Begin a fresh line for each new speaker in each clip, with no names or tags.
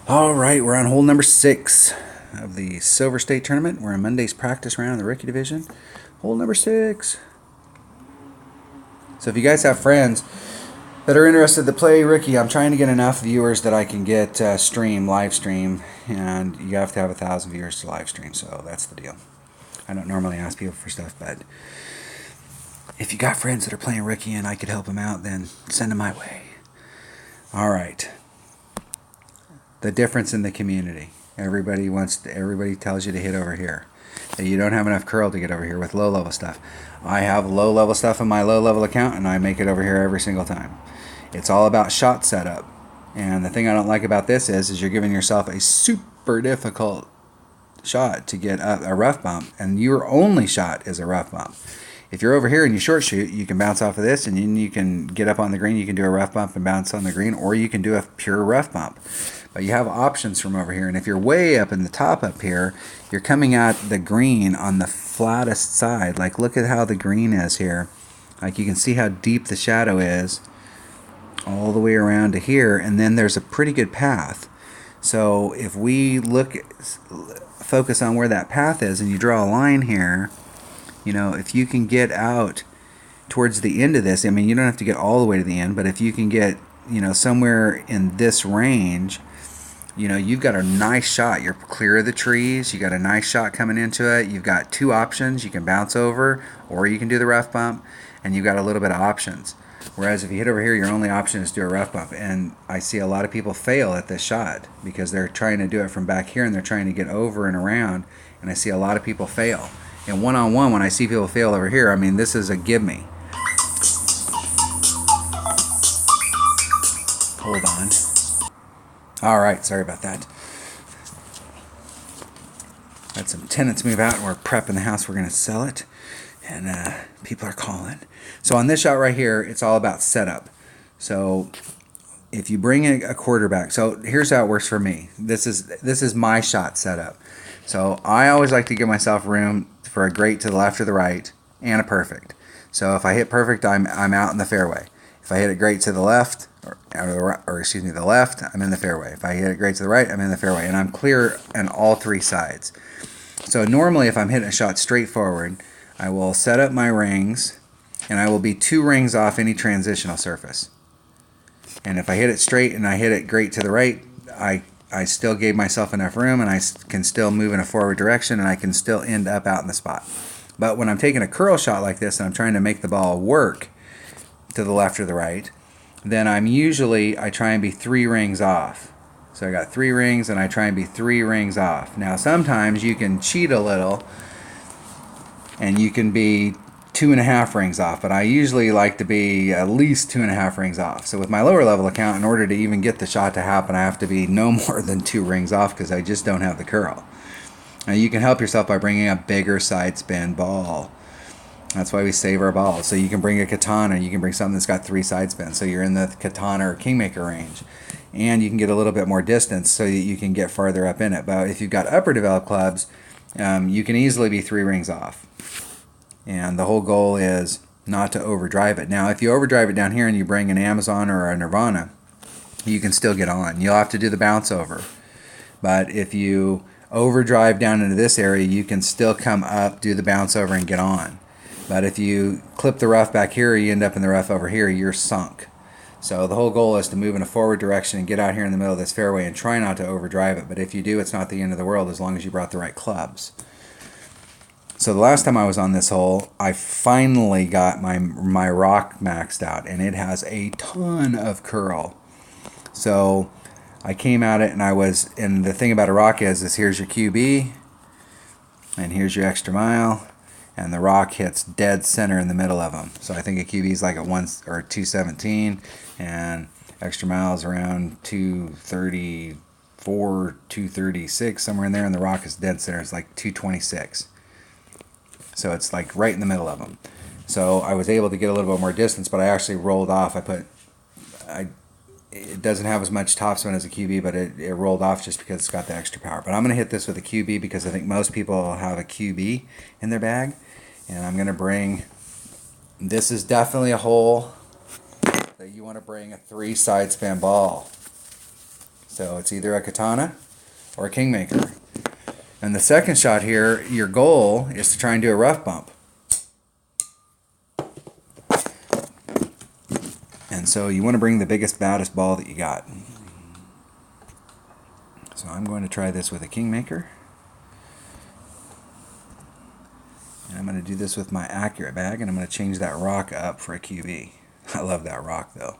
All right, we're on hole number 6 of the Silver State Tournament. We're in Monday's practice round in the rookie division. Hole number 6. So if you guys have friends that are interested to play rookie, I'm trying to get enough viewers that I can get live stream, and you have to have 1,000 viewers to live stream, so that's the deal. I don't normally ask people for stuff, but if you got friends that are playing rookie and I could help them out, then send them my way. All right. The difference in the community. Everybody tells you to hit over here. That you don't have enough curl to get over here with low level stuff. I have low level stuff in my low level account and I make it over here every single time. It's all about shot setup. And the thing I don't like about this is you're giving yourself a super difficult shot to get a rough bump, and your only shot is a rough bump. If you're over here and you short shoot, you can bounce off of this and then you can get up on the green. You can do a rough bump and bounce on the green, or you can do a pure rough bump. But you have options from over here. And if you're way up in the top up here, you're coming at the green on the flattest side. Like, look at how the green is here. Like, you can see how deep the shadow is all the way around to here. And then there's a pretty good path. So if we focus on where that path is and you draw a line here, you know, if you can get out towards the end of this, I mean, you don't have to get all the way to the end, but if you can get, you know, somewhere in this range, you know, you've got a nice shot. You're clear of the trees. You got a nice shot coming into it. You've got two options. You can bounce over, or you can do the rough bump, and you've got a little bit of options. Whereas if you hit over here, your only option is to do a rough bump. And I see a lot of people fail at this shot because they're trying to do it from back here and they're trying to get over and around. And I see a lot of people fail. And one-on-one, when I see people fail over here, I mean, this is a give me. Hold on. All right, sorry about that. Had some tenants move out and we're prepping the house. We're going to sell it. And people are calling. So on this shot right here, it's all about setup. So if you bring a quarterback, so here's how it works for me. This is my shot setup. So I always like to give myself room for a great to the left or the right and a perfect. So if I hit perfect, I'm out in the fairway. If I hit it great to the left, the left, I'm in the fairway. If I hit it great to the right, I'm in the fairway. And I'm clear on all three sides. So normally if I'm hitting a shot straight forward, I will set up my rings, and I will be 2 rings off any transitional surface. And if I hit it straight and I hit it great to the right, I still gave myself enough room, and I can still move in a forward direction, and I can still end up out in the spot. But when I'm taking a curl shot like this and I'm trying to make the ball work to the left or the right, then I try and be 3 rings off. So I got 3 rings, and I try and be 3 rings off. Now sometimes you can cheat a little, and you can be 2.5 rings off, but I usually like to be at least 2.5 rings off. So with my lower level account, in order to even get the shot to happen, I have to be no more than 2 rings off because I just don't have the curl. Now you can help yourself by bringing a bigger side spin ball. That's why we save our balls. So you can bring a katana, you can bring something that's got 3 side spins. So you're in the katana or kingmaker range. And you can get a little bit more distance so that you can get farther up in it. But if you've got upper developed clubs, you can easily be 3 rings off. And the whole goal is not to overdrive it. Now, if you overdrive it down here and you bring an Amazon or a Nirvana, you can still get on. You'll have to do the bounce over. But if you overdrive down into this area, you can still come up, do the bounce over, and get on. But if you clip the rough back here, you end up in the rough over here, you're sunk. So the whole goal is to move in a forward direction and get out here in the middle of this fairway and try not to overdrive it. But if you do, it's not the end of the world as long as you brought the right clubs. So the last time I was on this hole, I finally got my rock maxed out, and it has a ton of curl. So I came at it, and the thing about a rock is here's your QB, and here's your extra mile, and the rock hits dead center in the middle of them. So I think a QB is like a 217, and extra mile is around 234, 236, somewhere in there, and the rock is dead center. It's like 226. So it's like right in the middle of them. So I was able to get a little bit more distance, but I actually rolled off. It doesn't have as much topspin as a QB, but it rolled off just because it's got the extra power. But I'm going to hit this with a QB because I think most people have a QB in their bag. And I'm going to bring, this is definitely a hole that you want to bring a 3 side span ball. So it's either a katana or a kingmaker. And the second shot here, your goal is to try and do a rough bump. And so you want to bring the biggest, baddest ball that you got. So I'm going to try this with a kingmaker. And I'm going to do this with my accurate bag, and I'm going to change that rock up for a QB. I love that rock though.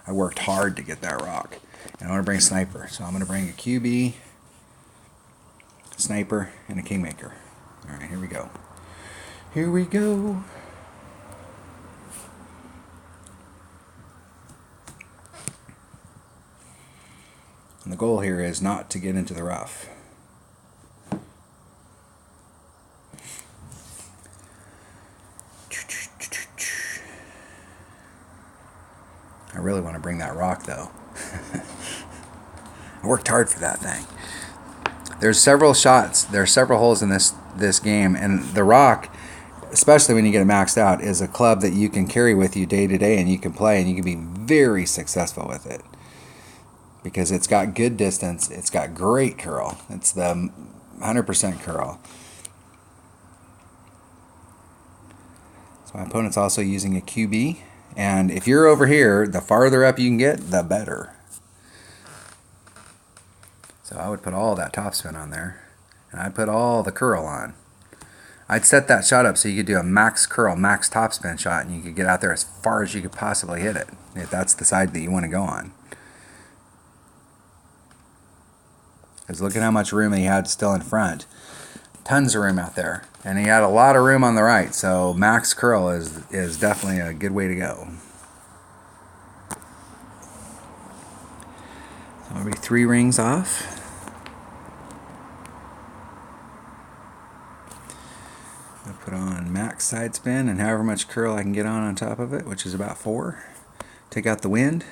I worked hard to get that rock. And I want to bring a sniper. So I'm going to bring a QB, sniper, and a kingmaker. Alright, here we go. Here we go. And the goal here is not to get into the rough. I really want to bring that rock though. I worked hard for that thing. There's several shots, there are several holes in this game, and the rock, especially when you get it maxed out, is a club that you can carry with you day to day, and you can play, and you can be very successful with it. Because it's got good distance, it's got great curl. It's the 100% curl. So my opponent's also using a QB. And if you're over here, the farther up you can get, the better. So I would put all that topspin on there. And I'd put all the curl on. I'd set that shot up so you could do a max curl, max topspin shot, and you could get out there as far as you could possibly hit it, if that's the side that you want to go on. Because look at how much room he had still in front. Tons of room out there. And he had a lot of room on the right. So max curl is definitely a good way to go. So I'll be 3 rings off. I'll put on max side spin and however much curl I can get on top of it, which is about 4. Take out the wind.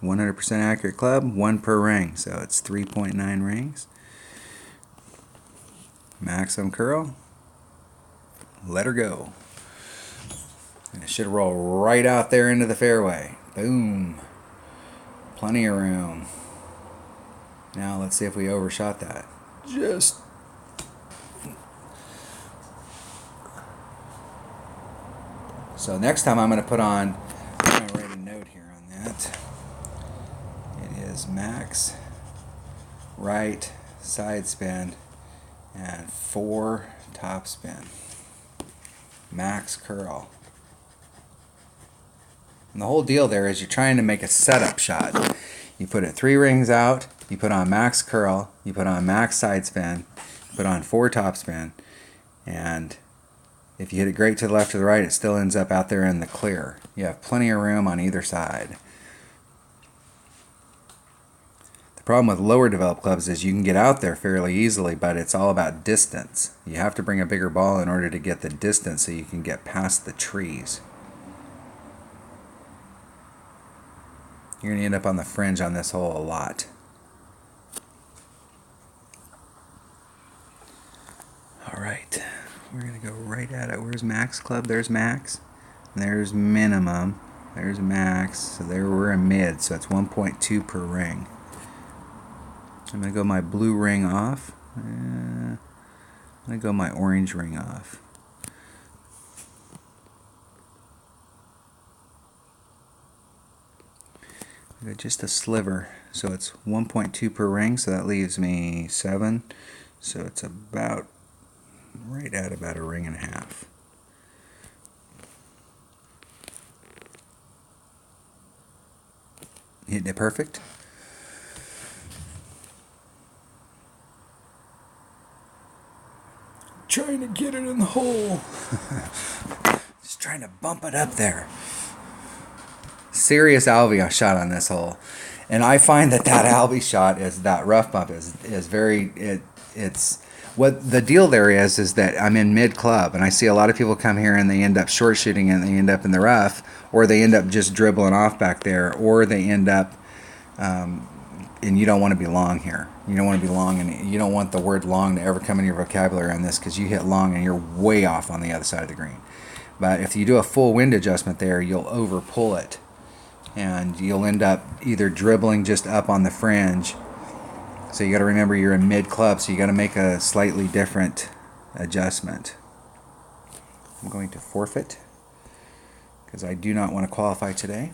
100% accurate club, 1 per ring, so it's 3.9 rings. Maximum curl, let her go. And it should roll right out there into the fairway. Boom. Plenty of room. Now let's see if we overshot that. Just. So next time I'm going to put on, I'm going to write a note here on that. Max right side spin and 4 top spin. Max curl. And the whole deal there is you're trying to make a setup shot. You put it 3 rings out, you put on max curl, you put on max side spin, you put on 4 top spin, and if you hit it great to the left or the right, it still ends up out there in the clear. You have plenty of room on either side. The problem with lower developed clubs is you can get out there fairly easily, but it's all about distance. You have to bring a bigger ball in order to get the distance so you can get past the trees. You're going to end up on the fringe on this hole a lot. Alright, we're going to go right at it. Where's max club? There's max. And there's minimum. There's max. So there we're in mid, so it's 1.2 per ring. I'm going to go my blue ring off. I'm going to go my orange ring off. Just a sliver. So it's 1.2 per ring, so that leaves me 7. So it's about right at about a ring and a half. Hitting it perfect. Trying to get it in the hole. Just trying to bump it up there. Serious Albie shot on this hole. And I find that Albie shot is that rough bump is very it's what the deal there is that I'm in mid club and I see a lot of people come here and they end up short shooting and they end up in the rough, or they end up just dribbling off back there, or they end up and you don't want to be long here. You don't want to be long, and you don't want the word long to ever come in your vocabulary on this, because you hit long and you're way off on the other side of the green. But if you do a full wind adjustment there, you'll over pull it, and you'll end up either dribbling just up on the fringe, So you got to remember you're in mid-club, so you got to make a slightly different adjustment. I'm going to forfeit because I do not want to qualify today.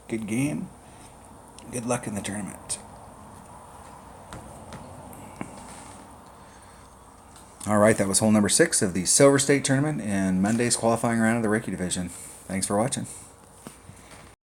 Good game. Good luck in the tournament. All right, that was hole number 6 of the Silver State Tournament and Monday's qualifying round of the Ricky Division. Thanks for watching.